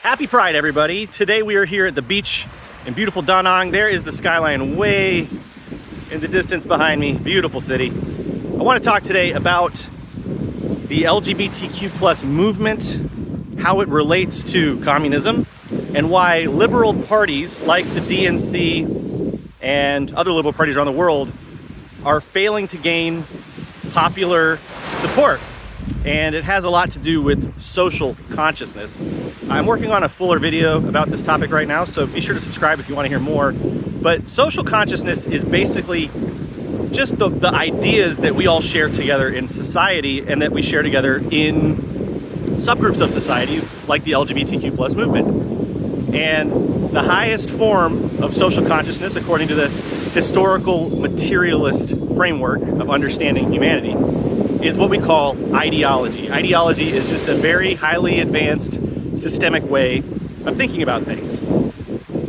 Happy Pride, everybody. Today we are here at the beach in beautiful Da Nang. There is the skyline way in the distance behind me. Beautiful city. I want to talk today about the LGBTQ plus movement, how it relates to communism, and why liberal parties like the DNC and other liberal parties around the world are failing to gain popular support. And it has a lot to do with social consciousness. I'm working on a fuller video about this topic right now, so be sure to subscribe if you want to hear more. But social consciousness is basically just the ideas that we all share together in society and that we share together in subgroups of society, like the LGBTQ plus movement. And the highest form of social consciousness, according to the historical materialist framework of understanding humanity, is what we call ideology. Ideology is just a very highly advanced systemic way of thinking about things.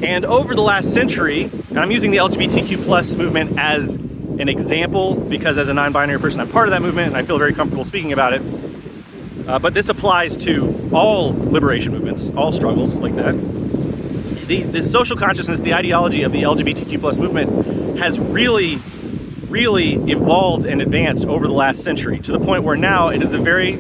And over the last century, and I'm using the LGBTQ plus movement as an example because as a non-binary person, I'm part of that movement and I feel very comfortable speaking about it. But this applies to all liberation movements, all struggles like that. The social consciousness, the ideology of the LGBTQ plus movement has really evolved and advanced over the last century to the point where now it is a very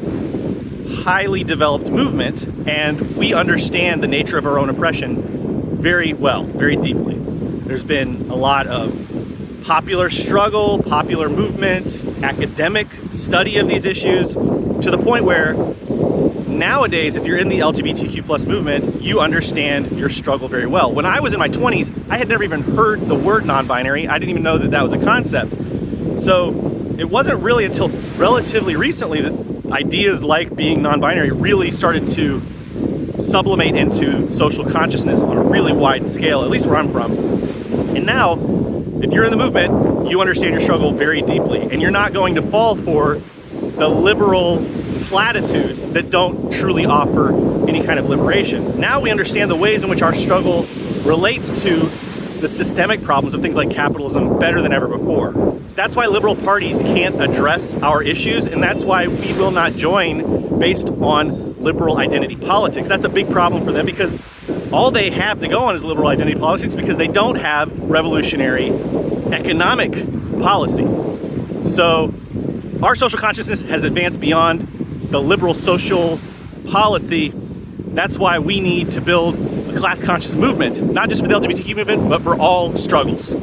highly developed movement and we understand the nature of our own oppression very well, very deeply. There's been a lot of popular struggle, popular movement, academic study of these issues to the point where nowadays, if you're in the LGBTQ plus movement, you understand your struggle very well. When I was in my 20s, I had never even heard the word non-binary. I didn't even know that that was a concept. So it wasn't really until relatively recently that ideas like being non-binary really started to sublimate into social consciousness on a really wide scale, at least where I'm from. And now, if you're in the movement, you understand your struggle very deeply, and you're not going to fall for the liberal platitudes that don't truly offer any kind of liberation. Now we understand the ways in which our struggle relates to the systemic problems of things like capitalism better than ever before. That's why liberal parties can't address our issues, and that's why we will not join based on liberal identity politics. That's a big problem for them because all they have to go on is liberal identity politics because they don't have revolutionary economic policy. So our social consciousness has advanced beyond the liberal social policy. That's why we need to build a class conscious movement, not just for the LGBTQ movement, but for all struggles.